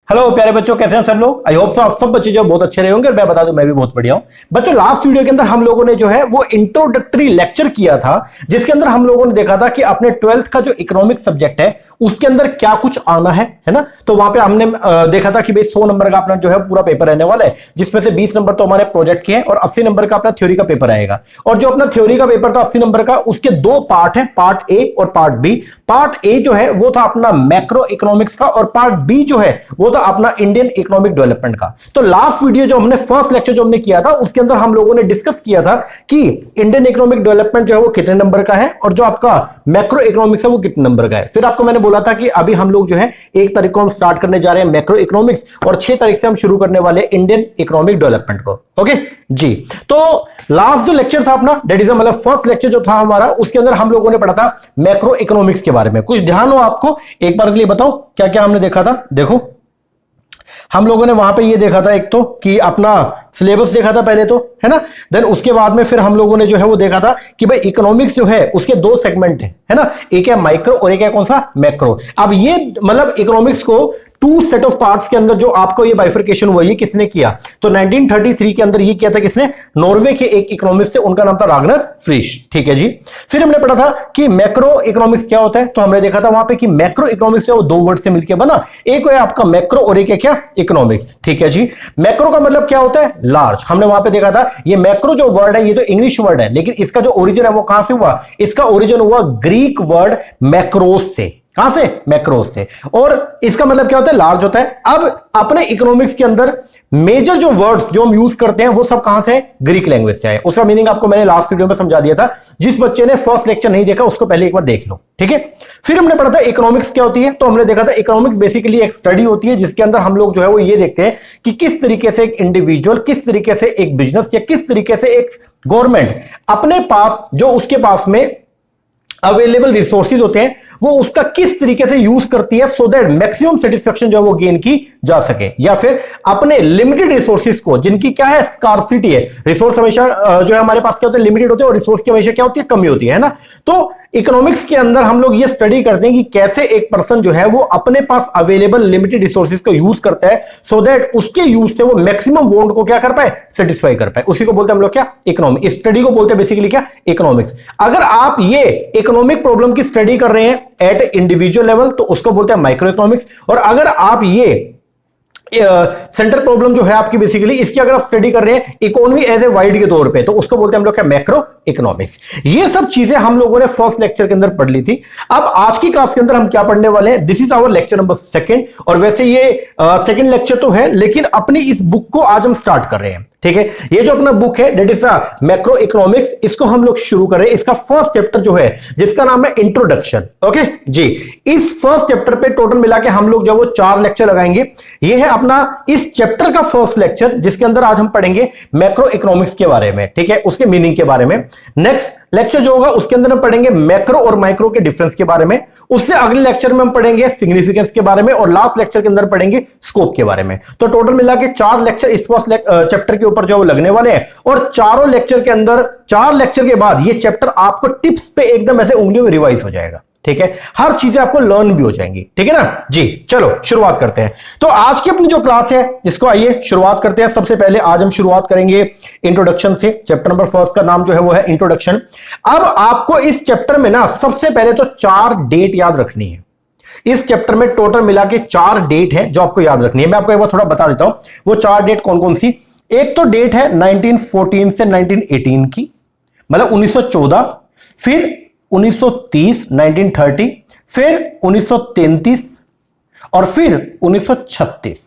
Hello प्यारे बच्चों, कैसे हैं सब लोग। आई होप सो आप सब बच्चे जो बहुत अच्छे रहे होंगे। और मैं बता दूं मैं भी बहुत बढ़िया हूं। बच्चों, लास्ट वीडियो के अंदर हम लोगों ने जो है वो इंट्रोडक्टरी लेक्चर किया था, जिसके अंदर हम लोगों ने देखा था कि अपने 12th का जो इकोनॉमिक सब्जेक्ट है उसके अंदर क्या कुछ आना है ना। तो वहां पे हमने देखा था कि भाई 100 नंबर का अपना जो है पूरा पेपर रहने वाला है, जिसमें से 20 नंबर तो हमारे प्रोजेक्ट के हैं और 80 नंबर का अपना थ्योरी का पेपर आएगा। और जो अपना थ्योरी का पेपर था 80 नंबर का, उसके दो पार्ट है, पार्ट ए और पार्ट बी। पार्ट ए जो है वो था अपना मैक्रो इकोनॉमिक्स का, और पार्ट बी जो है वो था अपना इंडियन इकोनॉमिक डेवलपमेंट का। तो लास्ट वीडियो जो हमने फर्स्ट लेक्चर जो हमने किया था उसके अंदर हम लोगों ने डिस्कस किया था कि इंडियन इकोनॉमिक डेवलपमेंट जो है वो कितने नंबर का है और जो आपका मैक्रो इकोनॉमिक्स है वो कितने नंबर का है। फिर आपको मैंने बोला था कि अभी हम लोग जो है 1 तारीख को हम स्टार्ट करने जा रहे हैं मैक्रो इकोनॉमिक्स, और 6 तारीख से हम शुरू करने वाले इंडियन इकोनॉमिक डेवलपमेंट को। ओके जी। तो लास्ट जो लेक्चर था अपना, दैट इज मतलब फर्स्ट लेक्चर जो था हमारा, उसके अंदर हम लोगों ने पढ़ा था मैक्रो इकोनॉमिक्स के बारे में। कुछ ध्यान हो आपको, एक बार के लिए बताओ क्या क्या हमने देखा था। देखो, हम लोगों ने वहां पे ये देखा था, एक तो कि अपना सिलेबस देखा था पहले तो, है ना। देन उसके बाद में फिर हम लोगों ने जो है वो देखा था कि भाई इकोनॉमिक्स जो है उसके 2 सेगमेंट है ना। एक है माइक्रो और एक है कौन सा, मैक्रो। अब ये मतलब इकोनॉमिक्स को 2 सेट ऑफ पार्ट्स के अंदर जो आपको ये बाइफर्केशन हुआ, ये किसने किया? तो 1933 के अंदर ये किया था किसने? नॉर्वे के एक इकोनॉमिस्ट थे, उनका नाम था रागनर फ्रीश। ठीक है जी। फिर हमने पढ़ा था कि मैक्रो इकोनॉमिक्स क्या होता है। तो हमने देखा था वहां पे कि मैक्रो इकोनॉमिक्स है वो 2 वर्ड से मिलकर बना, एक है आपका मैक्रो और एक है क्या, इकोनॉमिक्स। ठीक है जी। मैक्रो का मतलब क्या होता है? लार्ज। हमने वहां पे देखा था ये मैक्रो जो वर्ड है ये तो इंग्लिश वर्ड है, लेकिन इसका जो ओरिजिन है वो कहां से हुआ? इसका ओरिजिन हुआ ग्रीक वर्ड मैक्रोस से। कहां से? मैक्रोस से। और इसका मतलब क्या होता है? लार्ज होता है। अब अपने इकोनॉमिक्स के अंदर मेजर जो वर्ड्स जो हम यूज करते हैं वो सब कहां से? ग्रीक लैंग्वेज से आए। उसका मीनिंग आपको मैंने लास्ट वीडियो में समझा दिया था। जिस बच्चे ने फर्स्ट लेक्चर नहीं देखा उसको पहले एक बार देख लो। ठीक है। फिर हमने पढ़ा था इकोनॉमिक्स क्या होती है। तो हमने देखा था इकोनॉमिक्स बेसिकली एक स्टडी होती है जिसके अंदर हम लोग जो है वो ये देखते हैं कि किस तरीके से एक इंडिविजुअल, किस तरीके से एक बिजनेस, या किस तरीके से एक गवर्नमेंट अपने पास जो उसके पास में अवेलेबल रिसोर्सेज होते हैं वो उसका किस तरीके से यूज करती है, सो दैट मैक्सिमम सेटिस्फेक्शन जो है वो गेन की जा सके। या फिर अपने लिमिटेड रिसोर्सेज को, जिनकी क्या है, स्कार्सिटी है। रिसोर्स हमेशा जो है हमारे पास क्या होते हैं, लिमिटेड होते हैं, और रिसोर्स की हमेशा क्या होती है, कमी होती है ना। तो इकोनॉमिक्स के अंदर हम लोग ये स्टडी करते हैं कि कैसे एक पर्सन जो है वो अपने पास अवेलेबल लिमिटेड रिसोर्सेज को यूज करता है, सो दैट उसके यूज से वो मैक्सिमम वांट को क्या कर पाए, सेटिस्फाई कर पाए। उसी को बोलते हैं हम लोग क्या, इकोनॉमिक्स। इस स्टडी को बोलते हैं बेसिकली क्या, इकोनॉमिक्स। अगर आप ये इकोनॉमिक प्रॉब्लम की स्टडी कर रहे हैं एट इंडिविजुअल लेवल तो उसको बोलते हैं माइक्रो इकोनॉमिक्स। और अगर आप ये सेंटर प्रॉब्लम जो है आपकी बेसिकली इसकी अगर आप स्टडी कर रहे हैं इकोनॉमी एज ए वाइड के तौर पे, तो उसको बोलते हैं हम लोग क्या, मैक्रो इकोनॉमिक्स। ये सब चीजें हम लोगों ने फर्स्ट लेक्चर के अंदर पढ़ ली थी। अब आज की क्लास के अंदर हम क्या पढ़ने वाले हैं, this is our lecture number 2। और वैसे ये सेकंड लेक्चर तो है, लेकिन अपनी इस बुक को आज हम स्टार्ट कर रहे हैं। ठीक है। ये जो अपना बुक है दैट इज मैक्रो इकोनॉमिक्स, इसको हम लोग शुरू कर रहे हैं। इसका फर्स्ट चैप्टर जो है जिसका नाम है इंट्रोडक्शन। ओके जी। इस फर्स्ट चैप्टर पे टोटल मिला के हम लोग जो वो 4 लेक्चर लगाएंगे। ये है अपना इस चैप्टर का फर्स्ट लेक्चर, जिसके अंदर आज हम पढ़ेंगे मैक्रो इकोनॉमिक्स के बारे में। ठीक है, उसके मीनिंग के बारे में। नेक्स्ट लेक्चर जो होगा उसके अंदर हम पढ़ेंगे मैक्रो और माइक्रो के डिफरेंस के बारे में। उससे अगले लेक्चर में हम पढ़ेंगे सिग्निफिकेंस के बारे में, और लास्ट लेक्चर के अंदर पढ़ेंगे स्कोप के बारे में। तो टोटल मिला के 4 लेक्चर इस फर्स्ट चैप्टर के ऊपर जो वो लगने वाले हैं। और चारों लेक्चर के अंदर, 4 लेक्चर के बाद ये चैप्टर आपको टिप्स पे एकदम ऐसे उंगलियों में रिवाइज हो जाएगा। ठीक है, हर चीजें आपको लर्न भी हो जाएंगी। ठीक है ना जी। चलो शुरुआत करते हैं। तो आज की अपनी जो क्लास है इसको आइए शुरुआत करते हैं। सबसे पहले आज हम शुरुआत करेंगे इंट्रोडक्शन से। चैप्टर नंबर 1 का नाम जो है वो है इंट्रोडक्शन। अब आपको इस चैप्टर में ना सबसे पहले तो 4 डेट याद रखनी है। इस चैप्टर में टोटल मिला के 4 डेट है जो आपको याद रखनी है। मैं आपको एक बार थोड़ा बता देता हूं वो 4 डेट कौन कौन सी। एक तो डेट है 1914 से 1918 की, मतलब 1914, फिर 1930 1930, फिर 1933 और फिर 1936।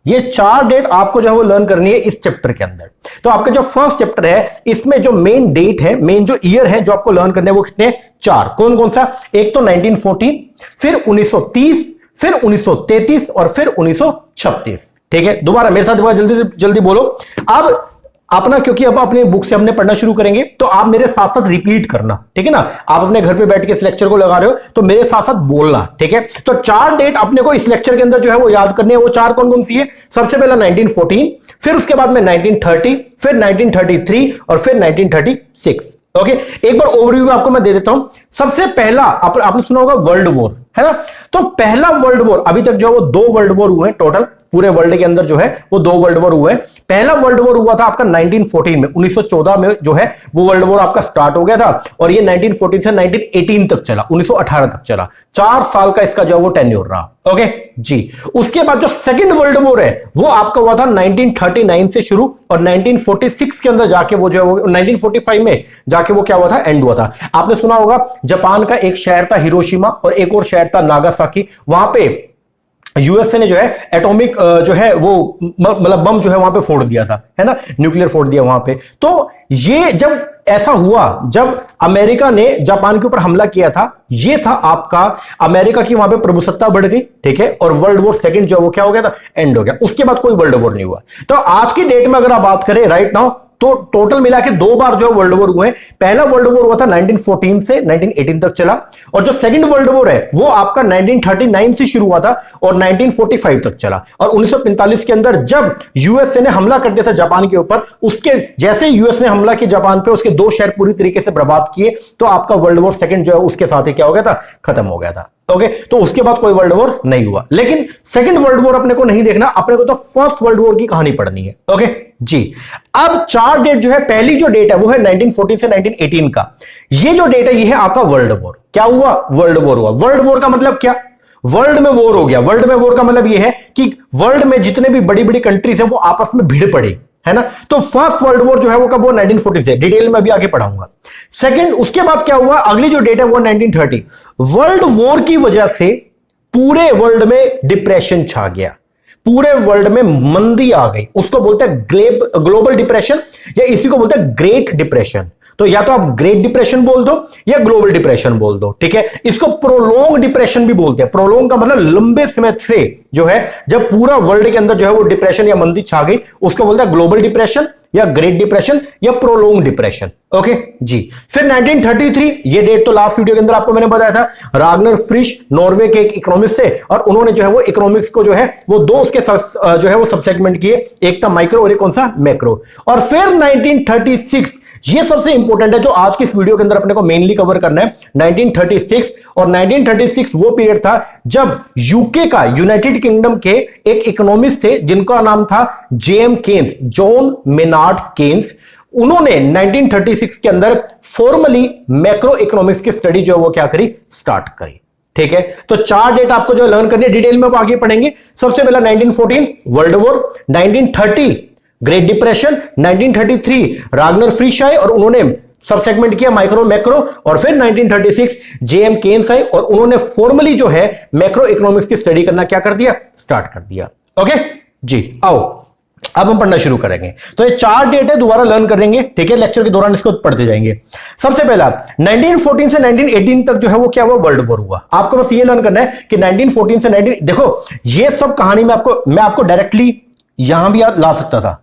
ये 4 डेट आपको जो है वो लर्न करनी है इस चैप्टर के अंदर। तो आपका जो फर्स्ट चैप्टर है इसमें जो मेन डेट है, मेन जो ईयर है जो आपको लर्न करने है वो कितने, 4। कौन कौन सा? एक तो 1914, फिर 1930, फिर 1933 और फिर 1936। ठीक है, दोबारा मेरे साथ जल्दी जल्दी बोलो। अब अपना, क्योंकि अब अपने बुक से हमने पढ़ना शुरू करेंगे तो आप मेरे साथ साथ रिपीट करना। ठीक है ना, आप अपने घर पे बैठ के इस लेक्चर को लगा रहे हो तो मेरे साथ साथ बोलना। ठीक है, तो 4 डेट अपने को इस लेक्चर के अंदर जो है वो याद करनी है। वो 4 कौन कौन सी है? सबसे पहला 1914, फिर उसके बाद में 1930, फिर 1933 और फिर 1936। ओके, एक बार ओवरव्यू आपको मैं दे देता हूं। सबसे पहला आपने सुना होगा वर्ल्ड वॉर, है ना। तो पहला वर्ल्ड वॉर, अभी तक जो है वो 2 वर्ल्ड वॉर हुए टोटल, पूरे वर्ल्ड के अंदर जो है वो 2 वर्ल्ड वॉर हुए। पहला वर्ल्ड वॉर हुआ था आपका 1914 में, 1914 में जो है वो वर्ल्ड वॉर आपका स्टार्ट हो गया था, और ये 1914 से 1918 तक चला, 1918 तक चला। 4 साल का इसका जो है वो टेन्योर रहा। ओके जी। उसके बाद जो सेकंड वर्ल्ड वॉर है वो आपका हुआ था 1939 से शुरू, और 1946 के अंदर जाके वो जो है वो 1945 में जाके वो क्या हुआ था, एंड हुआ था। आपने सुना होगा जापान का एक शहर था हिरोशिमा और एक और शहर था नागासाकी, वहां पे यूएसए ने जो है एटॉमिक जो है वो मतलब बम जो है वहां पे फोड़ दिया था, है ना, न्यूक्लियर फोड़ दिया वहां पे। तो ये जब ऐसा हुआ, जब अमेरिका ने जापान के ऊपर हमला किया था, ये था आपका अमेरिका की वहां पे प्रभुसत्ता बढ़ गई, ठीक है, और वर्ल्ड वॉर सेकंड जो वो क्या हो गया था, एंड हो गया। उसके बाद कोई वर्ल्ड वॉर नहीं हुआ। तो आज की डेट में अगर आप बात करें राइट नाउ, तो टोटल मिला के 2 बार जो वर्ल्ड वॉर हुए। पहला वर्ल्ड वॉर हुआ था 1914 से 1918 तक चला, और जो सेकंड वर्ल्ड वॉर है वो आपका 1939 से शुरू हुआ था और 1945 तक चला। और 1945 के अंदर जब यूएसए ने हमला कर दिया था जापान के ऊपर, उसके जैसे ही यूएस ने हमला किया जापान पे, उसके 2 शहर पूरी तरीके से बर्बाद किए, तो आपका वर्ल्ड वॉर सेकंड जो है उसके साथ ही क्या हो गया था, खत्म हो गया था। ओके, तो उसके बाद कोई वर्ल्ड वॉर नहीं हुआ। लेकिन सेकंड वर्ल्ड वॉर अपने को नहीं देखना, अपने को तो फर्स्ट वर्ल्ड वॉर की कहानी पढ़नी है। ओके जी। अब 4 डेट जो है, पहली जो डेट है वो है 1914 से 1918 का। ये जो डेट है ये है आपका वर्ल्ड वॉर। क्या हुआ, वर्ल्ड वॉर हुआ। वर्ल्ड वॉर का मतलब क्या, वर्ल्ड में वॉर हो गया। वर्ल्ड में वॉर का मतलब ये है कि वर्ल्ड में जितने भी बड़ी बड़ी कंट्रीज है वो आपस में भिड़ पड़े, है ना। तो फर्स्ट वर्ल्ड वॉर जो है वो कब हुआ, 1940 से, डिटेल में अभी आगे पढ़ाऊंगा। सेकंड, उसके बाद क्या हुआ, अगली जो डेट है वो 1930। वर्ल्ड वॉर की वजह से पूरे वर्ल्ड में डिप्रेशन छा गया, पूरे वर्ल्ड में मंदी आ गई। उसको बोलते हैं ग्लोबल डिप्रेशन, या इसी को बोलते हैं ग्रेट डिप्रेशन। तो या तो आप ग्रेट डिप्रेशन बोल दो या ग्लोबल डिप्रेशन बोल दो, ठीक है। इसको प्रोलोंग डिप्रेशन भी बोलते हैं। प्रोलोंग का मतलब लंबे समय से जो है, जब पूरा वर्ल्ड के अंदर जो है वो डिप्रेशन या मंदी छा गई, उसको बोलते हैं ग्लोबल डिप्रेशन या ग्रेट डिप्रेशन या प्रोलोंग डिप्रेशन। ओके जी। फिर 1933, ये डेट तो लास्ट वीडियो के अंदर आपको मैंने बताया था। रागनर फ्रिश नॉर्वे के एक इकोनॉमिस्ट थे, और उन्होंने जो है वो इकोनॉमिक्स को जो है वो 2 उसके जो है वो सब सेगमेंट किए, एक था माइक्रो और एक कौन सा, मैक्रो। और फिर 1936, ये सबसे इंपॉर्टेंट है जो आज की इस वीडियो के अंदर अपने को मेनली कवर करना है। 1936, और 1936 वो पीरियड था जब यूके का, यूनाइटेड किंगडम के एक इकोनॉमिस्ट थे जिनका नाम था JM Keynes, John Maynard Keynes. उन्होंने 1936 के अंदर फॉर्मली मैक्रो इकोनॉमिक्स की स्टडी जो है वो क्या करी, स्टार्ट करी, ठीक है। तो 4 डेट आपको जो लर्न करनी है, डिटेल में आगे पढ़ेंगे। सबसे पहला 1914 world war, 1930 great depression, 1933 Ragnar फ्रिश आए और उन्होंने सब सेगमेंट किया माइक्रो मैक्रो, और फिर 1936 जेएम केन्स आए और उन्होंने फॉर्मली जो है मैक्रो इकोनॉमिक्स की स्टडी करना क्या कर दिया, स्टार्ट कर दिया। ओके जी। आओ अब हम पढ़ना शुरू करेंगे। तो ये 4 डेट है, दोबारा लर्न करेंगे, ठीक है, लेक्चर के दौरान इसको पढ़ते जाएंगे। सबसे पहला 1914 से 1918 तक जो है वो क्या हुआ, वर्ल्ड वॉर हुआ। आपको बस ये लर्न करना है कि 1914 से 19, देखो ये सब कहानी मैं आपको डायरेक्टली यहां भी ला सकता था।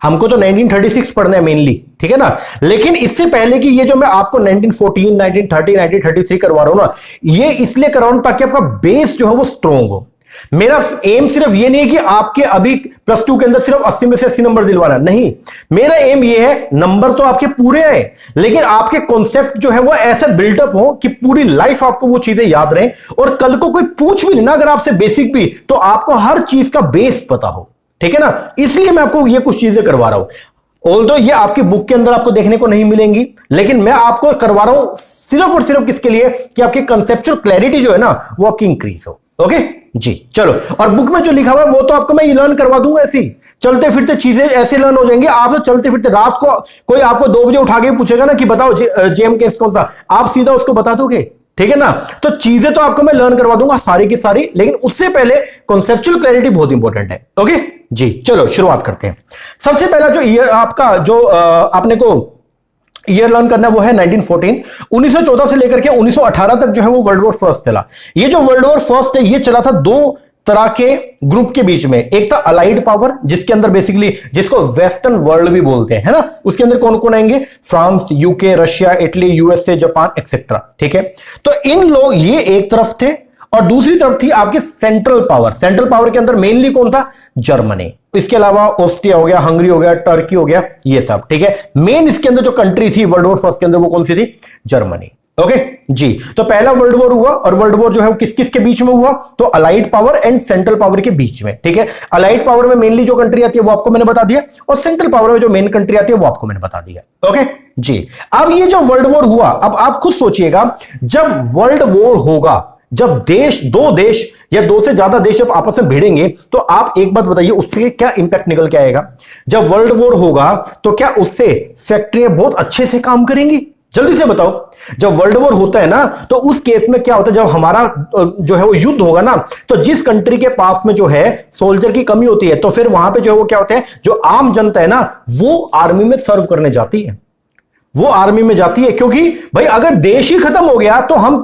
हमको तो 1936 पढ़ना है मेनली, ठीक है ना। लेकिन इससे पहले कि ये जो मैं आपको 1914, 1930, 1933 करवा रहा हूं ना, ये इसलिए करवा रहा हूं ताकि आपका बेस जो है वो स्ट्रॉन्ग हो। मेरा एम सिर्फ ये नहीं है कि आपके अभी +2 के अंदर सिर्फ 80 में से 80 नंबर दिलवाना, नहीं। मेरा एम ये है, नंबर तो आपके पूरे आए, लेकिन आपके कॉन्सेप्ट जो है वो ऐसे बिल्डअप हो कि पूरी लाइफ आपको वो चीजें याद रहें, और कल को कोई पूछ भी लेना अगर आपसे बेसिक भी, तो आपको हर चीज का बेस पता हो, ठीक है ना। इसलिए मैं आपको ये कुछ चीजें करवा रहा हूं। ऑल्दो ये आपकी बुक के अंदर आपको देखने को नहीं मिलेंगी, लेकिन मैं आपको करवा रहा हूं सिर्फ और सिर्फ किसके लिए, कि आपकी कंसेप्चुअल क्लैरिटी जो है ना वो आपकी इंक्रीज हो। ओके जी, चलो। और बुक में जो लिखा हुआ है वो तो आपको मैं ये लर्न करवा दूंगा, ऐसी चलते फिरते चीजें ऐसे लर्न हो जाएंगे। आप तो चलते फिरते रात को कोई आपको 2 बजे उठा के पूछेगा ना कि बताओ जेएम केस कौन सा, आप सीधा उसको बता दोगे, ठीक है ना। तो चीजें तो आपको मैं लर्न करवा दूंगा सारी की सारी, लेकिन उससे पहले कॉन्सेप्चुअल क्लैरिटी बहुत इंपॉर्टेंट है। ओके जी, चलो शुरुआत करते हैं। सबसे पहला जो ईयर आपका जो आपने को ईयर लर्न करना है वो है 1914। 1914 से लेकर के 1918 तक जो है वो वर्ल्ड वॉर फर्स्ट चला। ये जो वर्ल्ड वॉर फर्स्ट है ये चला था 2 तरह के ग्रुप के बीच में। एक था अलाइड पावर, जिसके अंदर बेसिकली, जिसको वेस्टर्न वर्ल्ड भी बोलते हैं, है ना। उसके अंदर कौन कौन आएंगे, France, UK, Russia, Italy, USA, Japan etcetera, ठीक है। तो इन लोग ये एक तरफ थे, और दूसरी तरफ थी आपकी सेंट्रल पावर। सेंट्रल पावर के अंदर मेनली कौन था, जर्मनी। इसके अलावा ऑस्ट्रिया हो गया, हंगरी हो गया, टर्की हो गया, ये सब, ठीक है। मेन इसके अंदर जो कंट्री थी वर्ल्ड वॉर फर्स्ट के अंदर वो कौन सी थी, जर्मनी। ओके जी। तो पहला वर्ल्ड वॉर हुआ, और वर्ल्ड वॉर जो है वो किस किस के बीच में हुआ? तो allied power and central power के बीच में, ठीक है। अलाइड पावर में मेनली जो कंट्री आती है वो आपको मैंने बता दिया, और सेंट्रल पावर में जो मेन कंट्री आती है वो आपको मैंने बता दिया। ओके जी। अब ये जो वर्ल्ड वॉर हुआ, अब आप खुद सोचिएगा, जब वर्ल्ड वॉर होगा, जब दो देश या दो से ज्यादा देश जब आपस में भिड़ेंगे, तो आप एक बात बताइए उससे क्या इंपैक्ट निकल के आएगा? जब वर्ल्ड वॉर होगा तो क्या उससे फैक्ट्रियां बहुत अच्छे से काम करेंगी? जल्दी से बताओ। जब वर्ल्ड वॉर होता है ना, तो उस केस में क्या होता है, जब हमारा जो है वो युद्ध होगा ना, तो जिस कंट्री के पास में जो है सोल्जर की कमी होती है, तो फिर वहां पे जो है वो क्या होता है, जो आम जनता है ना, वो आर्मी में सर्व करने जाती है, वो आर्मी में जाती है। क्योंकि भाई अगर देश ही खत्म हो गया तो हम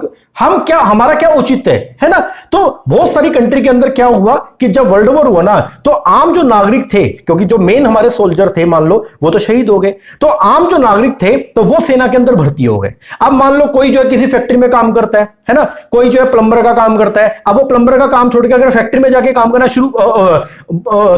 क्या, हमारा क्या उचित है ना? तो बहुत सारी कंट्री के अंदर क्या हुआ कि जब वर्ल्ड वॉर हुआ ना, तो आम जो नागरिक थे, क्योंकि जो मेन हमारे सोल्जर थे मान लो वो तो शहीद हो गए, तो आम जो नागरिक थे तो वो सेना के अंदर भर्ती हो गए। अब मान लो कोई जो है किसी फैक्ट्री में काम करता है ना, कोई जो है प्लम्बर का काम करता है, अब वो प्लम्बर का काम छोड़ के अगर फैक्ट्री में जाके काम करना शुरू,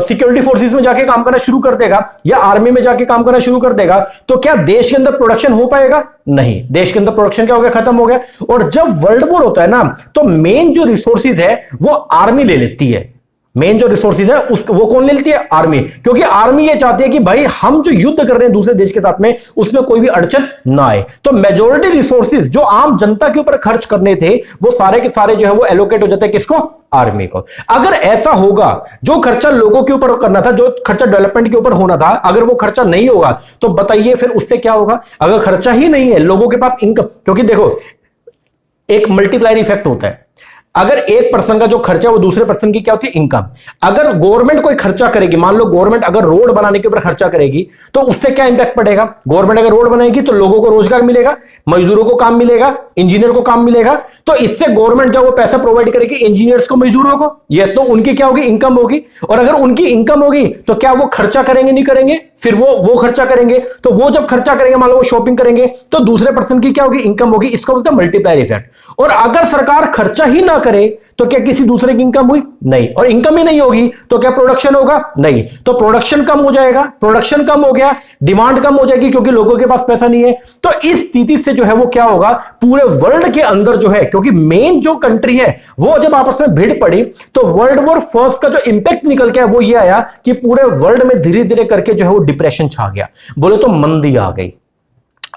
सिक्योरिटी फोर्सेस में जाके काम करना शुरू कर देगा, या आर्मी में जाके काम करना शुरू कर देगा, तो क्या देश के अंदर प्रोडक्शन हो पाएगा? नहीं, देश के अंदर प्रोडक्शन क्या हो गया, खत्म हो गया। और जब वर्ल्ड वॉर होता है ना, तो मेन जो रिसोर्सेज है वो आर्मी ले लेती है। मेन जो रिसोर्सेज है वो कौन ले लेती है? आर्मी। क्योंकि आर्मी ये चाहती है कि भाई हम जो युद्ध कर रहे हैं दूसरे देश के साथ में, उसमें कोई भी अड़चन ना आए। तो मेजॉरिटी रिसोर्सेज जो आम जनता के ऊपर खर्च करने थे, वो सारे के सारे जो है वो एलोकेट हो जाते हैं किसको? आर्मी को। अगर ऐसा होगा, जो खर्चा लोगों के ऊपर करना था, जो खर्चा डेवलपमेंट के ऊपर होना था, अगर वो खर्चा नहीं होगा, तो बताइए फिर उससे क्या होगा? अगर खर्चा ही नहीं है, लोगों के पास इनकम, क्योंकि देखो एक मल्टीप्लायर इफेक्ट होता है। अगर एक पर्सन का जो खर्चा वो दूसरे पर्सन की क्या होती है? इनकम। अगर गवर्नमेंट कोई खर्चा करेगी, मान लो गवर्नमेंट अगर रोड बनाने के ऊपर खर्चा करेगी, तो उससे क्या इंपैक्ट पड़ेगा? गवर्नमेंट अगर रोड बनाएगी तो लोगों को रोजगार मिलेगा, मजदूरों को काम मिलेगा, इंजीनियर को काम मिलेगा, तो इससे गवर्नमेंट जो वो पैसा प्रोवाइड करेगी इंजीनियर्स को, मजदूरों को, यस, तो उनकी क्या होगी? इनकम होगी। और अगर उनकी इनकम होगी तो क्या वो खर्चा करेंगे? नहीं करेंगे? फिर वो खर्चा करेंगे, तो वो जब खर्चा करेंगे, मान लो वो शॉपिंग करेंगे, तो दूसरे पर्सन की क्या होगी? इनकम होगी। इसको बोलते हैं मल्टीप्लायर इफेक्ट। और अगर सरकार खर्चा ही ना करे तो क्या किसी दूसरे की इनकम हुई? नहीं। और इनकम ही नहीं होगी तो क्या प्रोडक्शन होगा? नहीं। तो प्रोडक्शन कम हो जाएगा, प्रोडक्शन कम हो गया, डिमांड कम हो जाएगी, क्योंकि लोगों के पास पैसा नहीं है। तो इस स्थिति से जो है वो क्या होगा, पूरे वर्ल्ड के अंदर जो है, क्योंकि मेन जो कंट्री है वो जब आपस में भिड़ पड़ी, तो वर्ल्ड वॉर फर्स्ट का जो इंपैक्ट निकल के वो ये आया कि पूरे वर्ल्ड में धीरे धीरे करके जो है वो डिप्रेशन छा गया, बोले तो मंदी आ गई।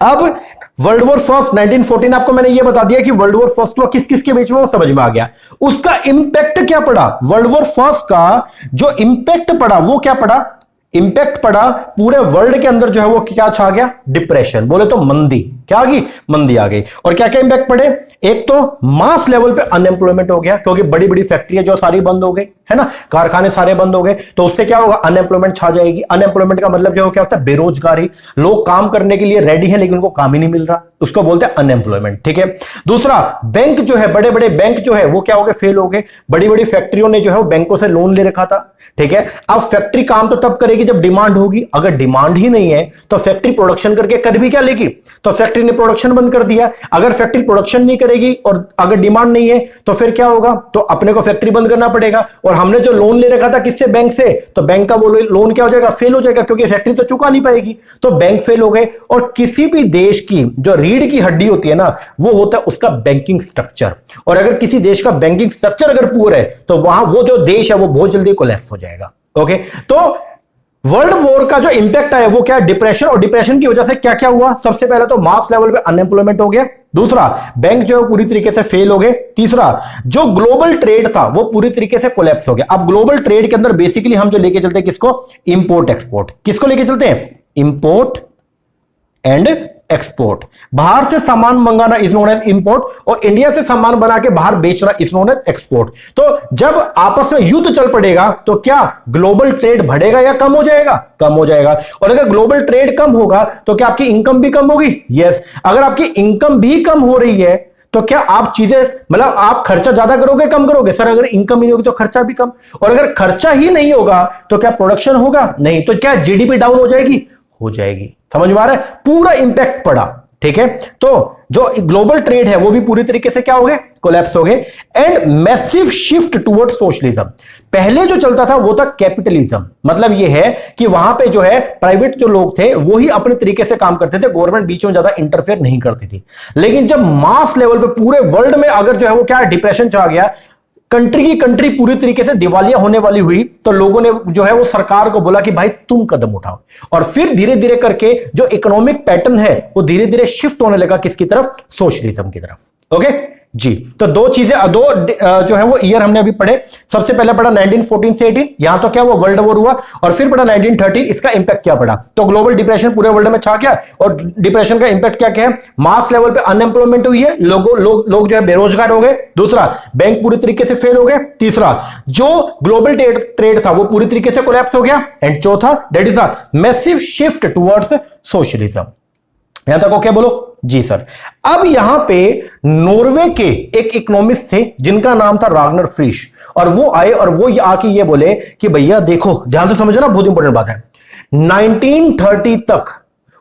अब वर्ल्ड वॉर फर्स्ट 1914, आपको मैंने ये बता दिया कि वर्ल्ड वॉर फर्स्ट हुआ किस किस के बीच में, वो समझ में आ गया। उसका इंपैक्ट क्या पड़ा? वर्ल्ड वॉर फर्स्ट का जो इंपैक्ट पड़ा वो क्या पड़ा? इंपैक्ट पड़ा पूरे वर्ल्ड के अंदर जो है वो क्या छा गया? डिप्रेशन, बोले तो मंदी। क्या आ गई? मंदी आ गई। और क्या क्या इंपैक्ट पड़े? एक तो मास लेवल पे अनएम्प्लॉयमेंट हो गया, क्योंकि बड़ी बड़ी फैक्ट्रियां जो सारी बंद हो गई है ना, कारखाने सारे बंद हो गए, तो उससे क्या होगा? अनएम्प्लॉयमेंट छा जाएगी। अनएम्प्लॉयमेंट का मतलब जो क्या होता है? बेरोजगारी। लोग काम करने के लिए रेडी है लेकिन उनको काम ही नहीं मिल रहा, उसको बोलते हैं अनएम्प्लॉयमेंट, ठीक है। दूसरा, बैंक जो है, बड़े बड़े बैंक जो है वो क्या हो गए? फेल हो गए। बड़ी बड़ी फैक्ट्रियों ने जो है वो बैंकों से लोन ले रखा था, ठीक है। अब फैक्ट्री काम तो तब करेगी जब डिमांड होगी, अगर डिमांड ही नहीं है तो फैक्ट्री प्रोडक्शन करके कर भी क्या लेगी? तो फैक्ट्री ने प्रोडक्शन बंद कर दिया। अगर फैक्ट्री प्रोडक्शन नहीं करेगी और अगर डिमांड नहीं है तो फिर क्या होगा? तो अपने को फैक्ट्री बंद करना पड़ेगा। और हमने जो लोन ले रखा था किससे? बैंक से, तो बैंक का वो लोन क्या हो जाएगा? फेल हो जाएगा, क्योंकि फैक्ट्री तो चुका नहीं पाएगी, तो बैंक फेल हो गए। और किसी भी देश की जो रीढ़ की हड्डी होती है ना, वो होता है उसका बैंकिंग स्ट्रक्चर। और अगर किसी देश का बैंकिंग स्ट्रक्चर अगर पुअर है तो वहां वो जो देश है वो बहुत जल्दी कोलैप्स हो जाएगा। ओके, तो वर्ल्ड वॉर का जो इंपैक्ट आया वो क्या? डिप्रेशन। और डिप्रेशन की वजह से क्या क्या हुआ? सबसे पहले तो मास लेवल पे अनएम्प्लॉयमेंट हो गया। दूसरा, बैंक जो है पूरी तरीके से फेल हो गए। तीसरा, जो ग्लोबल ट्रेड था वो पूरी तरीके से कोलैप्स हो गया। अब ग्लोबल ट्रेड के अंदर बेसिकली हम जो लेके चलते हैं किसको? Import export. किसको लेके चलते हैं? Import and export. बाहर से सामान मंगाना इज नोन एज इंपोर्ट, और इंडिया से सामान बना के बाहर बेचना इज नोन एज एक्सपोर्ट। तो जब आपस में युद्ध चल पड़ेगा तो क्या ग्लोबल ट्रेड बढ़ेगा या कम हो जाएगा? कम हो जाएगा। और अगर ग्लोबल ट्रेड कम होगा तो क्या आपकी इनकम भी कम होगी? यस। अगर आपकी इनकम भी कम हो रही है तो क्या आप चीजें, मतलब आप खर्चा ज्यादा करोगे कम करोगे? सर अगर इनकम ही नहीं होगी तो खर्चा भी कम। और अगर खर्चा ही नहीं होगा तो क्या प्रोडक्शन होगा? नहीं। तो क्या जीडीपी डाउन हो जाएगी? हो जाएगी। समझ में आ रहा है? पूरा इंपैक्ट पड़ा, ठीक है। तो जो ग्लोबल ट्रेड है वो भी पूरी तरीके से क्या हो गए? कोलैप्स हो गए। And massive shift toward socialism, पहले जो चलता था वो था कैपिटलिज्म, मतलब ये है कि वहां पे जो है प्राइवेट जो लोग थे वो ही अपने तरीके से काम करते थे, गवर्नमेंट बीच में ज्यादा इंटरफेयर नहीं करती थी। लेकिन जब मास लेवल पे पूरे वर्ल्ड में अगर जो है वो क्या डिप्रेशन आ गया, कंट्री की कंट्री पूरी तरीके से दिवालिया होने वाली हुई, तो लोगों ने जो है वो सरकार को बोला कि भाई तुम कदम उठाओ। और फिर धीरे धीरे करके जो इकोनॉमिक पैटर्न है वो धीरे धीरे शिफ्ट होने लगा किसकी तरफ, सोशलिज्म की तरफ। ओके जी, तो दो चीजें, दो जो है वो ईयर हमने अभी पढ़े। सबसे पहले पढ़ा 1914 से 18, यहां तो क्या वो वर्ल्ड वॉर हुआ, और फिर पढ़ा 1930, इसका इंपैक्ट क्या पड़ा। तो ग्लोबल डिप्रेशन पूरे वर्ल्ड में छा गया, और डिप्रेशन का इंपैक्ट क्या क्या है, मास लेवल पे अनएम्प्लॉयमेंट हुई है, लोग जो है बेरोजगार हो गए। दूसरा, बैंक पूरी तरीके से फेल हो गए। तीसरा, जो ग्लोबल ट्रेड था वो पूरी तरीके से कोलैप्स हो गया। एंड चौथा, that is a massive shift towards socialism. यहां तक ओके बोलो जी सर। अब यहां पे नॉर्वे के एक इकोनॉमिस्ट थे जिनका नाम था रागनर फ्रीश, और वो आए और वो आके ये बोले कि भैया देखो, ध्यान से समझना, बहुत इंपॉर्टेंट बात है। 1930 तक,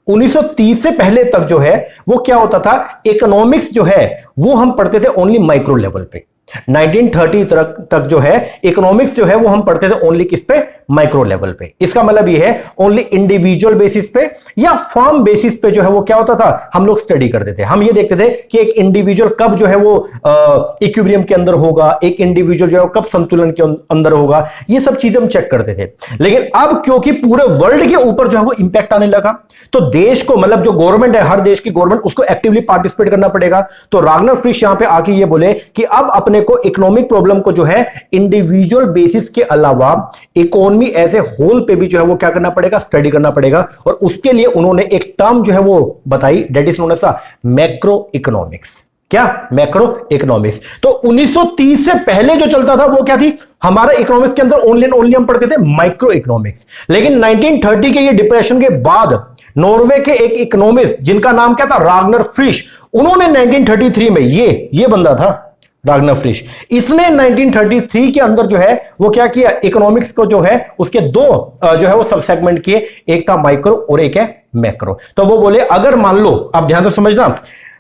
1930 से पहले तक जो है वो क्या होता था, इकोनॉमिक्स जो है वो हम पढ़ते थे ओनली माइक्रो लेवल पे। 1930 तक जो है इकोनॉमिक्स जो है वो हम पढ़ते थे ओनली किस पे, माइक्रो लेवल पे। इसका मतलब ये है ओनली इंडिविजुअल बेसिस पे या फर्म बेसिस पे जो है वो क्या होता था, हम लोग स्टडी करते थे। हम ये देखते थे कि एक इंडिविजुअल कब जो है वो इक्विलिब्रियम के अंदर होगा, एक इंडिविजुअल जो है कब संतुलन के अंदर होगा, ये सब चीजें हम चेक करते थे। लेकिन अब क्योंकि पूरे वर्ल्ड के ऊपर जो है वो इंपैक्ट आने लगा, तो देश को, मतलब जो गवर्नमेंट है, हर देश की गवर्नमेंट, उसको एक्टिवली पार्टिसिपेट करना पड़ेगा। तो रागनर फ्रीश यहां पे आके ये बोले कि अब अपने को इकोनॉमिक प्रॉब्लम को जो है इंडिविजुअल बेसिस के अलावा इकोनॉमी एज ए होल पे भी जो है वो क्या करना पड़ेगा, स्टडी करना पड़ेगा। और उसके लिए उन्होंने एक टर्म जो है वो बताई, that is known as macro economics. क्या, मैक्रो इकोनॉमिक्स। तो 1930 से पहले जो चलता था वो क्या थी, हमारा इकोनॉमिक्स के अंदर ओनली हम पढ़ते थे माइक्रो इकोनॉमिक्स। लेकिन 1930 के ये डिप्रेशन के बाद नॉर्वे के एक इकोनॉमिस्ट जिनका नाम क्या था, रागनर फ्रीश, उन्होंने 1933 में, ये बंदा था रागनर फ्रीश, इसने 1933 के अंदर जो है वो क्या किया, इकोनॉमिक्स को जो है उसके दो जो है वो सब सेगमेंट किए, एक था माइक्रो और एक है मैक्रो। तो वो बोले अगर मान लो, अब ध्यान से समझना,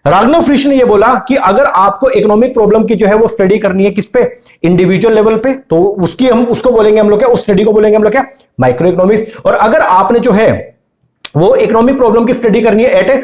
रागनर फ्रीश ने ये बोला कि अगर आपको इकोनॉमिक प्रॉब्लम की जो है वो स्टडी करनी है किस पे, इंडिविजुअल लेवल पे, तो उसको बोलेंगे हम लोग क्या, उस स्टडी को बोलेंगे हम लोग क्या, माइक्रो इकोनॉमिक्स। और अगर आपने जो है वो इकोनॉमिक प्रॉब्लम की स्टडी करनी है एट ए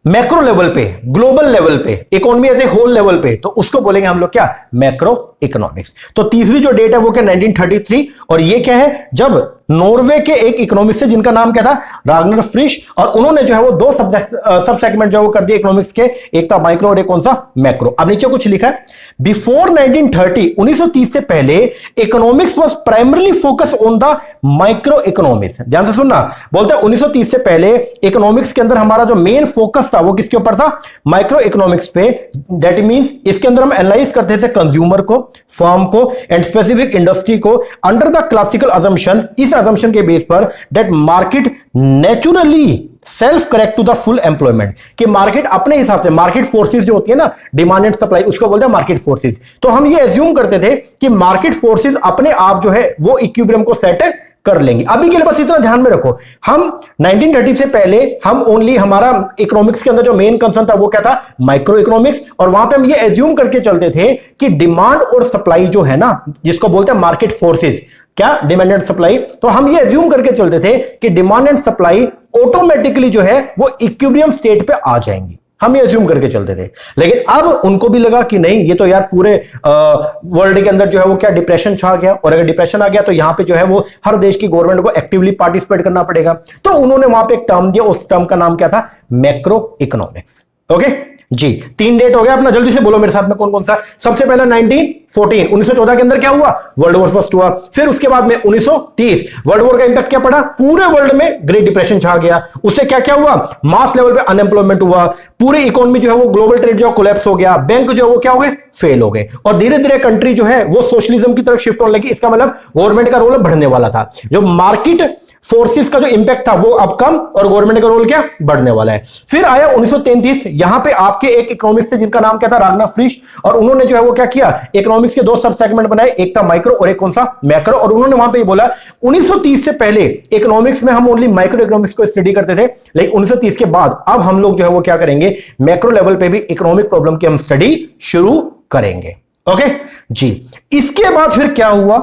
मैक्रो लेवल पे, ग्लोबल लेवल पे, economy as a whole level पे, तो उसको बोलेंगे हम लोग क्या, मैक्रो इकोनॉमिक्स। तो तीसरी जो डेट है वो क्या, 1933। और ये क्या है, जब नॉर्वे के एक इकोनॉमिस्ट है जिनका नाम क्या था, रागनर फ्रीश, और उन्होंने जो है वो दो सब सेगमेंट जो है वो कर दिए इकोनॉमिक्स के, एक था माइक्रो और एक कौन सा, मैक्रो। अब नीचे कुछ लिखा है, बिफोर 1930, 1930 से पहले economics was primarily focus on the micro economics. ध्यान से सुनना, बोलते हैं 1930 से पहले इकोनॉमिक्स के अंदर हमारा जो मेन फोकस था वो किसके ऊपर था, माइक्रो इकोनॉमिक्स पे। दैट मींस इसके अंदर हम एनालाइज करते थे कंज्यूमर को, फर्म को एंड स्पेसिफिक इंडस्ट्री को अंडर द क्लासिकल अजम्पशन, इस अजम्पशन के बेस पर that market naturally self correct to the full employment, कि मार्केट अपने हिसाब से, मार्केट फोर्सेस जो होती है ना, डिमांड एंड सप्लाई, उसको बोलते हैं मार्केट फोर्सेस। तो हम ये एज्यूम करते थे कि मार्केट फोर्सेस अपने आप जो है वो इक्विलिब्रियम को सेट कर लेंगे। अभी के लिए बस इतना ध्यान में रखो, हम 1930 से पहले हम ओनली, हमारा इकोनॉमिक्स के अंदर जो मेन कंसर्न था वो क्या था, माइक्रो इकोनॉमिक्स। और वहां पे हम ये एज्यूम करके चलते थे कि डिमांड और सप्लाई जो है ना, जिसको बोलते हैं मार्केट फोर्सेस, क्या, डिमांड एंड सप्लाई। तो हम ये एज्यूम करके चलते थे कि डिमांड एंड सप्लाई ऑटोमेटिकली जो है वो इक्विलिब्रियम स्टेट पे आ जाएंगी, हम ये अज्यूम करके चलते थे। लेकिन अब उनको भी लगा कि नहीं, ये तो यार पूरे वर्ल्ड के अंदर जो है वो क्या, डिप्रेशन छा गया, और अगर डिप्रेशन आ गया तो यहां पे जो है वो हर देश की गवर्नमेंट को एक्टिवली पार्टिसिपेट करना पड़ेगा। तो उन्होंने वहां पे एक टर्म दिया, उस टर्म का नाम क्या था, मैक्रो इकोनॉमिक्स। ओके जी, 3 डेट हो गया अपना, जल्दी से बोलो मेरे साथ में कौन कौन सा। सबसे पहला 1914, 1914 के अंदर क्या हुआ, वर्ल्ड वॉर फर्स्ट हुआ। फिर उसके बाद में 1930, वर्ल्ड वॉर का इंपैक्ट क्या पड़ा, पूरे वर्ल्ड में ग्रेट डिप्रेशन छा गया। उससे क्या क्या हुआ, मास लेवल पे अनएम्प्लॉयमेंट हुआ, पूरी इकोनॉमी जो है वो, ग्लोबल ट्रेड जो कोलैप्स हो गया, बैंक जो है वो क्या हो गए, फेल हो गए, और धीरे धीरे कंट्री जो है वो सोशलिज्म की तरफ शिफ्ट होने लगी। इसका मतलब गवर्नमेंट का रोल बढ़ने वाला था, जो मार्केट फोर्सेस का जो इंपैक्ट था वो अब कम, और गवर्नमेंट का रोल क्या, बढ़ने वाला है। फिर आया 1933, यहां पे आपके एक इकोनॉमिस्ट थे जिनका नाम क्या था, रागनर फ्रीश, और उन्होंने जो है वो क्या किया, इकोनॉमिक्स के 2 सब सेगमेंट बनाए, एक था माइक्रो और एक कौन सा, मैक्रो। और उन्होंने वहां पे बोला 1930 से पहले इकोनॉमिक्स में हम ओनली माइक्रो इकोनॉमिक्स को स्टडी करते थे, लेकिन 1930 के बाद अब हम लोग जो है वो क्या करेंगे, मैक्रो लेवल पे भी इकोनॉमिक प्रॉब्लम की हम स्टडी शुरू करेंगे। ओके जी। इसके बाद फिर क्या हुआ,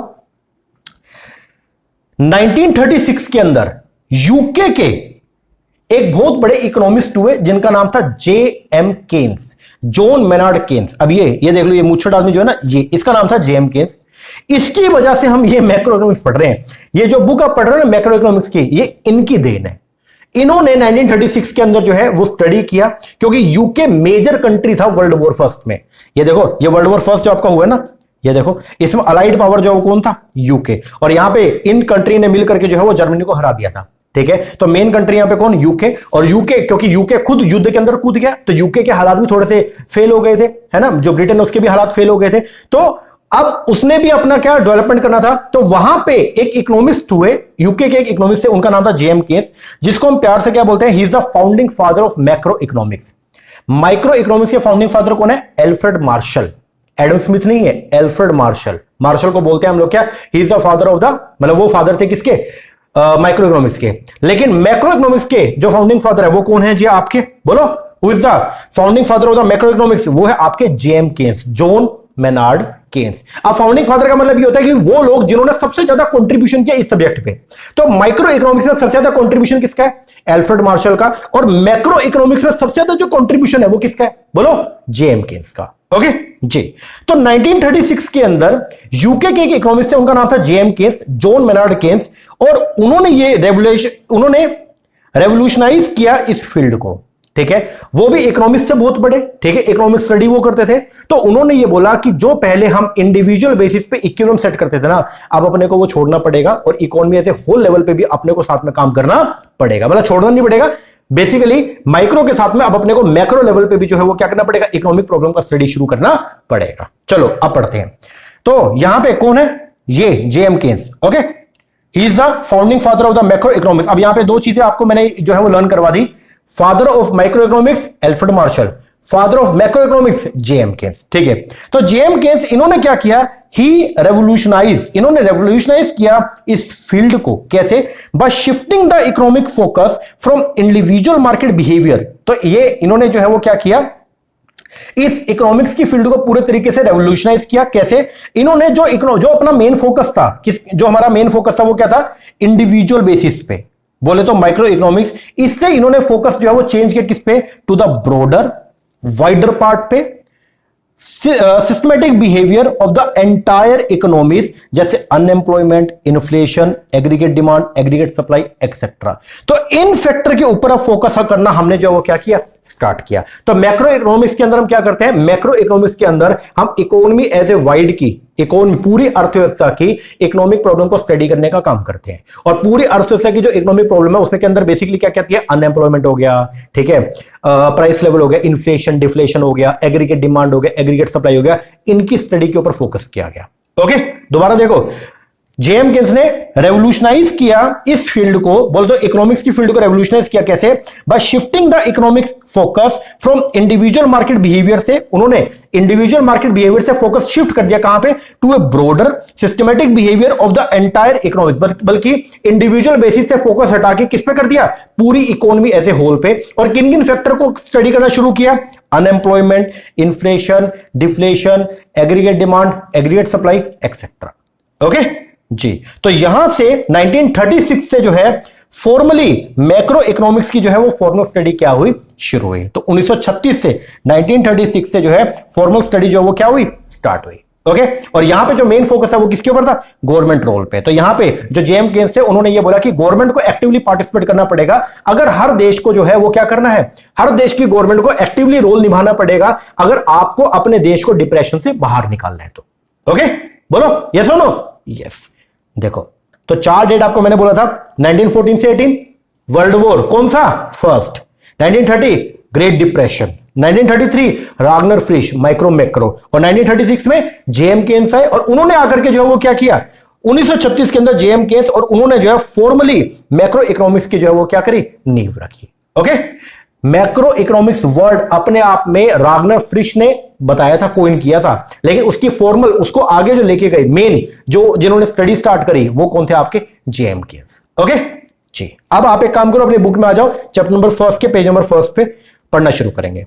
1936 के अंदर यूके के एक बहुत बड़े इकोनॉमिस्ट हुए जिनका नाम था J.M. Keynes, John Maynard Keynes. अब ये देख लो, ये मूछड़ आदमी जो है ना, ये इसका नाम था J.M. केन्स। इसकी वजह से हम ये मैक्रो इकोनॉमिक्स पढ़ रहे हैं। ये जो बुक आप पढ़ रहे हैं ना मैक्रो इकोनॉमिक्स की, ये इनकी देन है। इन्होंने 1936 के अंदर जो है वो स्टडी किया, क्योंकि यूके मेजर कंट्री था वर्ल्ड वॉर फर्स्ट में। ये देखो, ये वर्ल्ड वॉर फर्स्ट जो आपका हुआ है ना, ये देखो, इसमें अलाइड पावर जो कौन था, यूके। और यहां पे इन कंट्री ने मिलकर के जो है वो जर्मनी को हरा दिया था। ठीक है, तो मेन कंट्री यहां पे कौन, यूके। और यूके, क्योंकि यूके खुद युद्ध के अंदर कूद गया, तो यूके के हालात भी थोड़े से फेल हो गए थे, है ना। जो ब्रिटेन, उसके भी हालात फेल हो गए थे। तो अब उसने भी अपना क्या डेवलपमेंट करना था। तो वहां पे एक इकोनॉमिस्ट हुए, यूके के एक इकोनॉमिस्ट थे, उनका नाम था J.M. केन्स, जिसको हम प्यार से क्या बोलते हैं, ही is the founding father of macro economics. Micro economics के फाउंडिंग फादर कौन है, एल्फ्रेड मार्शल। एडम स्मिथ नहीं है, एल्फ्रेड मार्शल। मार्शल को बोलते हैं हम लोग क्या, ही is the father of the, मतलब वो फादर थे किसके, माइक्रो इकोनॉमिक्स के। लेकिन मैक्रो इकोनॉमिक्स के जो फाउंडिंग फादर है वो कौन है जी आपके, बोलो, who is the founding father of the macro economics, वो है आपके J.M. Keynes, John Maynard Keynes. अब फाउंडिंग फादर का मतलब ये होता है कि वो लोग जिन्होंने सबसे ज्यादा कंट्रीब्यूशन किया इस सब्जेक्ट पे। तो माइक्रो इकोनॉमिक्स में सबसे ज्यादा कंट्रीब्यूशन किसका है, एल्फ्रेड मार्शल का। और मैक्रो इकोनॉमिक्स में सबसे ज्यादा जो कंट्रीब्यूशन है वो किसका है, बोलो, J.M. केन्स का। ओके जी। तो 1936 के अंदर यूके के एक इकोनॉमिस्ट थे, उनका नाम था J.M. Keynes, John Maynard Keynes. और उन्होंने रेवोल्यूशनाइज किया इस फील्ड को। ठीक है, वो भी इकोनॉमिक्स से बहुत बड़े, ठीक है, इकोनॉमिक स्टडी वो करते थे। तो उन्होंने ये बोला कि जो पहले हम इंडिविजुअल बेसिस पे इक्विलिब्रियम सेट करते थे ना, अब अपने को वो छोड़ना पड़ेगा और इकोनॉमी ऐसे होल लेवल पे भी अपने को साथ में काम करना पड़ेगा। मतलब छोड़ना नहीं पड़ेगा, बेसिकली माइक्रो के साथ में अब अपने को मैक्रो लेवल पे भी जो है वो क्या करना पड़ेगा, इकोनॉमिक प्रॉब्लम का स्टडी शुरू करना पड़ेगा। चलो अब पढ़ते हैं। तो यहां पे कौन है, ये J.M. Keynes. Okay, he is the founding father of the macro economics. अब यहां पे दो चीजें आपको मैंने जो है वो लर्न करवा दी। Father of micro economics Alfred Marshall, father of macro economics J.M. Keynes. ठीक है, तो J.M. केन्स इन्होंने क्या किया, इन्होंने रेवोल्यूशनाइज किया इस फील्ड को। कैसे, by shifting the economic focus from individual market behaviour. तो ये इन्होंने जो है वो क्या किया, इस इकोनॉमिक्स की फील्ड को पूरे तरीके से रेवोल्यूशनाइज किया। कैसे, इन्होंने जो अपना मेन फोकस था, जो हमारा मेन फोकस था वो क्या था, इंडिविजुअल बेसिस पे, बोले तो माइक्रो इकोनॉमिक्स। इससे इन्होंने फोकस जो है वो चेंज किया किस पे, to the broader wider part पे, systematic behaviour of the entire economies, जैसे unemployment, inflation, aggregate demand, aggregate supply etcetera. तो इन फैक्टर के ऊपर अब फोकस करना हमने जो वो क्या किया, स्टार्ट किया। तो मैक्रो इकोनॉमिक्स के अंदर हम क्या करते हैं, मैक्रो इकोनॉमिक्स के अंदर हम इकोनॉमी एज ए वाइड की, इकोनॉमी पूरी अर्थव्यवस्था की इकोनॉमिक प्रॉब्लम को स्टडी करने का काम करते हैं। और पूरी अर्थव्यवस्था की जो इकोनॉमिक प्रॉब्लम है उसके अंदर बेसिकली क्या कहती है, अनएम्प्लॉयमेंट हो गया, ठीक है, प्राइस लेवल हो गया, इन्फ्लेशन डिफ्लेशन हो गया, एग्रीगेट डिमांड हो गया, एग्रीगेट सप्लाई हो गया, इनकी स्टडी के ऊपर फोकस किया गया। ओके, दोबारा देखो, J.M. केन्स ने रेवोल्यूशनाइज किया इस फील्ड को, बोल दो इकोनॉमिक्स की फील्ड को रेवोल्यूशनाइज किया। कैसे, by shifting the economics focus from individual market behaviour से, उन्होंने इंडिविजुअल मार्केट बिहेवियर से फोकस शिफ्ट कर दिया कहां पे, to a broader systematic behaviour of the entire economics. बल्कि इंडिविजुअल बेसिस से फोकस हटा के किस पे कर दिया, पूरी इकोनॉमी एज ए होल पे। और किन किन फैक्टर को स्टडी करना शुरू किया, unemployment, inflation, deflation, aggregate demand, aggregate supply etcetera. Okay जी। तो यहां से 1936 से जो है फॉर्मली मैक्रो इकोनॉमिक्स की जो है वो फॉर्मल स्टडी क्या हुई, शुरू हुई। तो 1936 से 1936 से जो है फॉर्मल स्टडी जो वो क्या हुई, स्टार्ट हुई। ओके, और यहां पे जो मेन फोकस था वो किसके ऊपर था, गवर्नमेंट रोल पे। तो यहां पे जो J.M. केन्स थे उन्होंने ये बोला कि गवर्नमेंट को एक्टिवली पार्टिसिपेट करना पड़ेगा। अगर हर देश को जो है वो क्या करना है, हर देश की गवर्नमेंट को एक्टिवली रोल निभाना पड़ेगा अगर आपको अपने देश को डिप्रेशन से बाहर निकालना है तो। ओके, बोलो यस और नो, यस। देखो, तो 4 डेट आपको मैंने बोला था, 1914 से 18 वर्ल्ड वॉर, कौन सा, first. 1930 great depression, 1933 Ragnar Frisch micro macro, और 1936 में J.M. केन्स आए और उन्होंने आकर के जो है वो क्या किया, 1936 के अंदर J.M. केन्स और उन्होंने जो है फॉर्मली मैक्रो इकोनॉमिक्स की जो है वो क्या करी, नींव रखी। ओके, मैक्रो इकोनॉमिक्स वर्ड अपने आप में रागनर फ्रिश ने बताया था, कोइन किया था, लेकिन उसकी फॉर्मल, उसको आगे जो लेके गए मेन जो जिन्होंने स्टडी स्टार्ट करी वो कौन थे, आपके J.M. केन्स। ओके जी। अब आप एक काम करो, अपनी बुक में आ जाओ, चैप्टर नंबर 1 के पेज नंबर 1 पे पढ़ना शुरू करेंगे।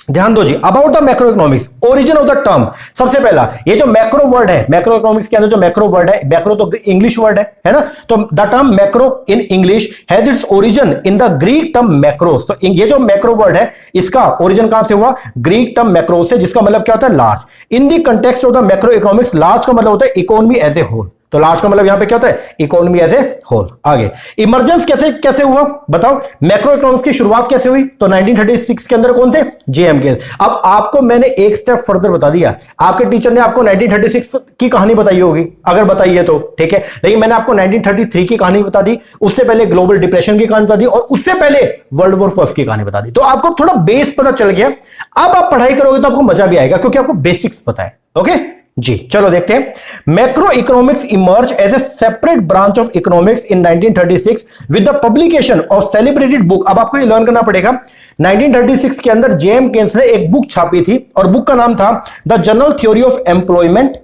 ध्यान दो जी, about the macro economics, origin of the term. सबसे पहला ये जो मैक्रो वर्ड है, मैक्रो इकोनॉमिक्स के अंदर जो मैक्रो वर्ड है, मैक्रो तो इंग्लिश वर्ड है ना, तो the term macro in English has its origin in the Greek term macros. तो ये जो मैक्रो वर्ड है इसका ओरिजिन कहां से हुआ? ग्रीक टर्म मैक्रो से, जिसका मतलब क्या होता है? Large. In the context of the macro economics, large का मतलब होता है इकोनॉमी एज ए होल। तो लार्ज का मतलब यहां पे क्या होता है? Economy as a whole. आगे इमर्जेंस कैसे कैसे हुआ बताओ? मैक्रो इकोनॉमिक्स की शुरुआत कैसे हुई? तो 1936 के अंदर कौन थे? जेएम के। अब आपको मैंने एक स्टेप फर्दर बता दिया, आपके टीचर ने आपको 1936 की कहानी बताई होगी, अगर बताई है तो ठीक है, लेकिन मैंने आपको 1933 की कहानी बता दी, उससे पहले ग्लोबल डिप्रेशन की कहानी बता दी, और उससे पहले वर्ल्ड वॉर फर्स्ट की कहानी बता दी। तो आपको थोड़ा बेस पता चल गया। अब आप पढ़ाई करोगे तो आपको मजा भी आएगा, क्योंकि आपको बेसिक्स पता है। ओके जी, चलो देखते हैं। Macro economics emerge as a separate branch of economics in 1936 with the publication of celebrated book. अब आपको ये लर्न करना पड़ेगा, 1936 के अंदर जेएम केन्स ने एक बुक छापी थी, और बुक का नाम था the general theory of employment,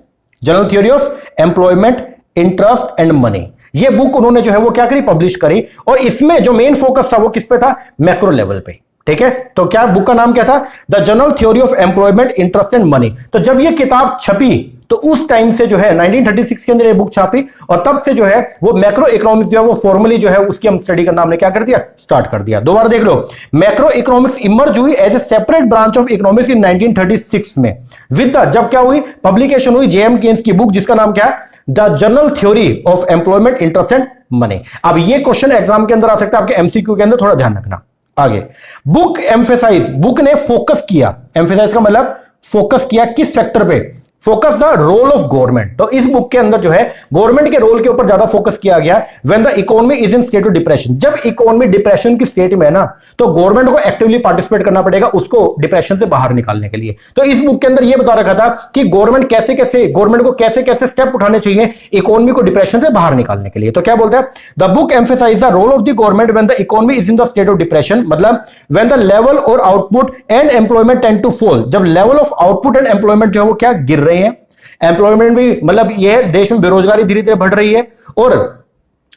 general theory of employment, interest and money. ये बुक उन्होंने जो है वो क्या करी? पब्लिश करी, और इसमें जो मेन फोकस था वो किस पे था? मैक्रो लेवल पे। ठीक है, तो क्या बुक का नाम क्या था? The general theory of employment, interest and money. तो जब ये किताब छपी तो उस टाइम से जो है 1936 के अंदर ये बुक छापी, और तब से जो है वो मैक्रो इकोनॉमिक्स जो है वो फॉर्मली जो है उसकी हम स्टडी करना हमने क्या कर दिया? स्टार्ट कर दिया। दोबारा देख लो, मैक्रो इकोनॉमिक्स इमर्ज हुई as a separate branch of economics in 1936 में, विद द, जब क्या हुई? पब्लिकेशन हुई जेएम केन्स की बुक, जिसका नाम क्या है? The general theory of employment, interest and money. अब ये क्वेश्चन एग्जाम के अंदर आ सकता है, आपके एमसीक्यू के अंदर, थोड़ा ध्यान रखना। आगे बुक एम्फेसाइज, बुक ने फोकस किया, एम्फेसाइज का मतलब फोकस किया किस फैक्टर पे? Focus the role of government. तो इस बुक के अंदर जो है गवर्नमेंट के रोल के ऊपर ज्यादा फोकस किया गया when the economy is in state of depression. जब इकोनॉमी डिप्रेशन की स्टेट में है ना, तो गवर्नमेंट को एक्टिवली पार्टिसिपेट करना पड़ेगा उसको डिप्रेशन से बाहर निकालने के लिए। तो इस बुक के अंदर यह बता रखा था कि गवर्नमेंट को कैसे कैसे स्टेप उठाने चाहिए इकोनॉमी को डिप्रेशन से बाहर निकालने के लिए। तो क्या बोलते हैं? The book emphasize the role of the government when the economy is in the state of depression, मतलब व्हेन द लेवल और output and employment tend to fall. जब level of output and employment जो है वो क्या गिर रहे हैं, एम्प्लॉयमेंट भी मतलब ये है, देश में बेरोजगारी धीरे धीरे बढ़ रही है, और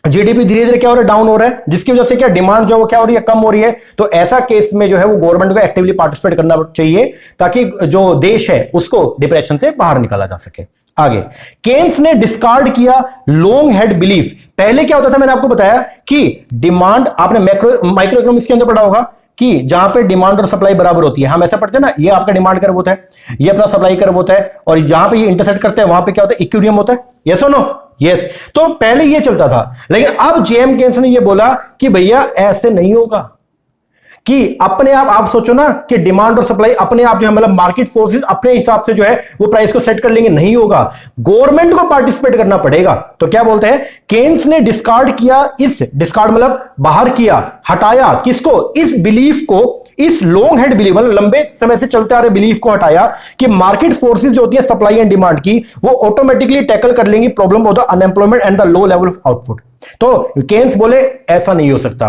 जीडीपी धीरे धीरे क्या हो रहा है? डाउन हो रहा है, जिसकी वजह से क्या डिमांड जो क्या हो रही है? कम हो रही है। तो ऐसा केस में जो है वो गवर्नमेंट को एक्टिवली पार्टिसिपेट करना चाहिए, ताकि जो देश है उसको डिप्रेशन से बाहर निकाला जा सके। आगे केन्स ने डिस्कार्ड किया लॉन्ग हेड बिलीफ। पहले क्या होता था, मैंने आपको बताया कि डिमांड, आपने माइक्रो इकोनॉमिक्स के अंदर पढ़ा होगा कि जहां पे डिमांड और सप्लाई बराबर होती है, हम ऐसा पढ़ते हैं ना, ये आपका डिमांड कर्व होता है, ये अपना सप्लाई कर्व होता है, और जहां पे ये इंटरसेक्ट करते हैं वहां पे क्या होता है? इक्विलिब्रियम होता है। यस और नो? यस। तो पहले ये चलता था, लेकिन अब जेएम केन्स ने ये बोला कि भैया ऐसे नहीं होगा, कि अपने आप सोचो ना कि डिमांड और सप्लाई अपने आप जो है, मतलब मार्केट फोर्सेस अपने हिसाब से जो है वो प्राइस को सेट कर लेंगे, नहीं होगा, गवर्नमेंट को पार्टिसिपेट करना पड़ेगा। तो क्या बोलते हैं? केन्स ने डिस्कार्ड किया, इस डिस्कार्ड मतलब बाहर किया, हटाया किसको? इस बिलीफ को, इस लॉन्ग हेड बिलीफ मतलब लंबे समय से चलते आ रहे बिलीफ को हटाया कि मार्केट फोर्सेस जो होती है सप्लाई एंड डिमांड की, वो ऑटोमेटिकली टैकल कर लेंगी problem of the unemployment and the low level of output. तो केन्स बोले ऐसा नहीं हो सकता।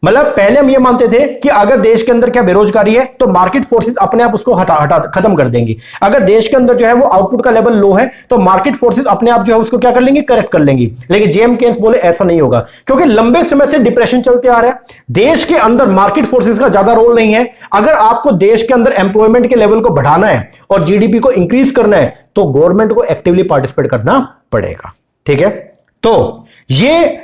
मतलब पहले हम ये मानते थे कि अगर देश के अंदर क्या बेरोजगारी है तो मार्केट फोर्सेस अपने आप उसको हटा खत्म कर देंगी। अगर देश के अंदर जो है वो आउटपुट का लेवल लो है तो मार्केट फोर्सेस अपने आप जो है उसको क्या कर लेंगी? करेक्ट कर लेंगी। लेकिन जेएम केन्स बोले ऐसा नहीं होगा, क्योंकि लंबे समय से डिप्रेशन चलते आ रहा है, देश के अंदर मार्केट फोर्सेस का ज्यादा रोल नहीं है। अगर आपको देश के अंदर एम्प्लॉयमेंट के लेवल को बढ़ाना है और जीडीपी को इंक्रीज करना है तो गवर्नमेंट को एक्टिवली पार्टिसिपेट करना पड़ेगा। ठीक है, तो ये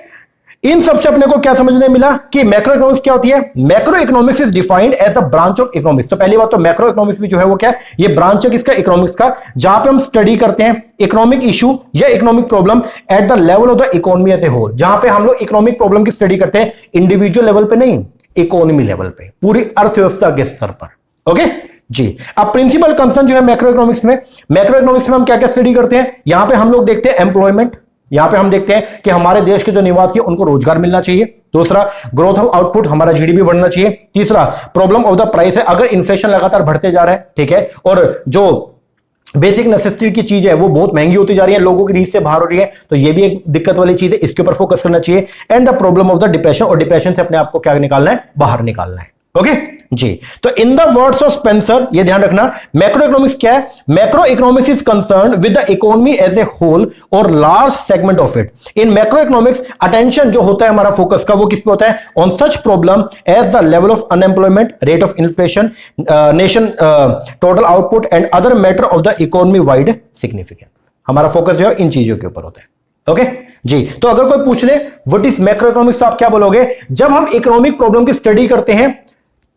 इन सबसे अपने को क्या समझने मिला कि मैक्रो इकोनॉमिक्स क्या होती है? Macro economics is defined as a branch of economics. तो पहली बात तो मैक्रो इकोनॉमिक्स भी जो है वो क्या है? ये ब्रांच है किसका? इकोनॉमिक्स का, जहां पे हम स्टडी करते हैं इकोनॉमिक इशू या economic problem at the level of the economy as a whole. जहां पे हम लोग इकोनॉमिक प्रॉब्लम की स्टडी करते हैं इंडिविजुअल लेवल पे नहीं, इकोनॉमी लेवल पे, पूरी अर्थव्यवस्था के स्तर पर। ओके जी। अब प्रिंसिपल कंसर्न जो है मैक्रो इकोनॉमिक्स में हम क्या क्या स्टडी करते हैं? यहां पे हम लोग देखते हैं एम्प्लॉयमेंट, यहां पे हम देखते हैं कि हमारे देश के जो निवासी हैं उनको रोजगार मिलना चाहिए। दूसरा, ग्रोथ ऑफ आउटपुट, हमारा जीडीपी बढ़ना चाहिए। तीसरा, प्रॉब्लम ऑफ द प्राइस है, अगर इन्फ्लेशन लगातार बढ़ते जा रहा है, ठीक है, और जो बेसिक नेसेसिटी की चीज है वो बहुत महंगी होती जा रही है, लोगों की रीच से बाहर हो रही है, तो ये भी एक दिक्कत वाली चीज है, इसके ऊपर फोकस करना चाहिए। And the problem of the depression, और डिप्रेशन से अपने आप को क्या निकालना है? बाहर निकालना है। ओके जी। तो in the words of Spencer, ये ध्यान रखना, मैक्रो इकोनॉमिक्स क्या है? Macro economics is concern with the economy as a whole और large segment of it. In macro economics attention जो होता है हमारा फोकस का, वो किस पे होता है? On such problem as the level of unemployment, rate of inflation, nation total output and other matter of the economy wide significance. हमारा फोकस जो है इन चीजों के ऊपर होता है। ओके जी। तो अगर कोई पूछ ले व्हाट इज मैक्रो इकोनॉमिक्स, तो आप क्या बोलोगे? जब हम इकोनॉमिक प्रॉब्लम की स्टडी करते हैं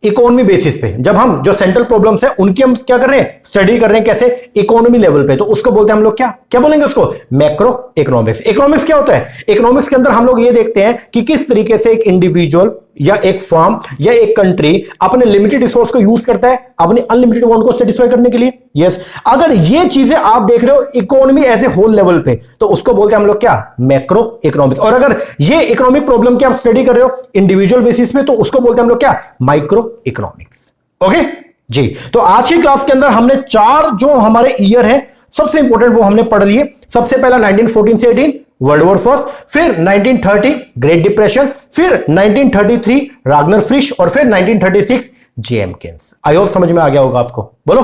इकोनॉमी बेसिस पे, जब हम जो सेंट्रल प्रॉब्लम्स है उनकी हम क्या कर रहे हैं? स्टडी कर रहे हैं। कैसे? इकोनॉमी लेवल पे, तो उसको बोलते हैं हम लोग क्या क्या बोलेंगे उसको? Macro economics. इकोनॉमिक्स क्या होता है? इकोनॉमिक्स के अंदर हम लोग ये देखते हैं कि किस तरीके से एक इंडिविजुअल या एक फर्म या एक कंट्री अपने लिमिटेड रिसोर्स को यूज करता है अपनी अनलिमिटेड वांट को सेटिस्फाई करने के लिए। यस, अगर ये चीजें आप देख रहे हो economy as a whole level पे, तो उसको बोलते हैं हम लोग क्या? Macro economics. और अगर ये इकोनॉमिक प्रॉब्लम की आप स्टडी कर रहे हो इंडिविजुअल बेसिस पे, तो उसको बोलते हैं हम लोग क्या? Micro economics. ओके जी। तो आज की क्लास के अंदर हमने 4 जो हमारे ईयर है सबसे इंपॉर्टेंट वो हमने पढ़ लिए। सबसे पहला 1914 से 18 वर्ल्ड वॉर फर्स्ट, फिर 1930 ग्रेट डिप्रेशन, फिर 1933 रागनर फ्रिश, और फिर 1936 जेएम केन्स। आई होप समझ में आ गया होगा आपको। बोलो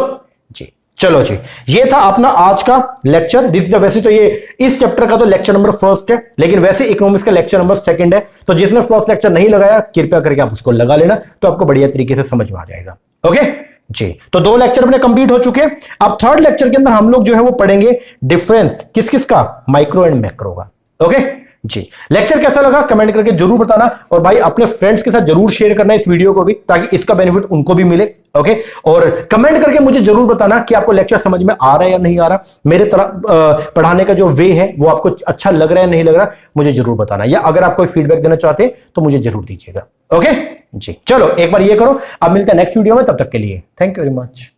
जी। चलो जी, ये था अपना आज का लेक्चर। दिस इज वैसे तो ये इस चैप्टर का तो लेक्चर नंबर फर्स्ट है, लेकिन वैसे इकोनॉमिक्स का लेक्चर नंबर सेकंड है। तो जिसने फर्स्ट लेक्चर नहीं लगाया कृपया करके आप उसको लगा लेना, तो आपको बढ़िया तरीके से समझ में आ जाएगा। ओके जी। तो 2 लेक्चर अपने कंप्लीट हो चुके हैं। अब थर्ड लेक्चर के अंदर हम लोग जो है वो पढ़ेंगे डिफरेंस किस किस का? माइक्रो एंड मैक्रो का। ओके जी। लेक्चर कैसा लगा कमेंट करके जरूर बताना, और भाई अपने फ्रेंड्स के साथ जरूर शेयर करना इस वीडियो को भी, ताकि इसका बेनिफिट उनको भी मिले। ओके, और कमेंट करके मुझे जरूर बताना कि आपको लेक्चर समझ में आ रहा है या नहीं आ रहा, मेरे तरह पढ़ाने का जो वे है वो आपको अच्छा लग रहा है नहीं लग रहा, मुझे जरूर बताना, या अगर आप कोई फीडबैक देना चाहते हैं तो मुझे जरूर दीजिएगा। ओके जी। चलो एक बार ये करो, अब मिलते हैं नेक्स्ट वीडियो में, तब तक के लिए थैंक यू वेरी मच।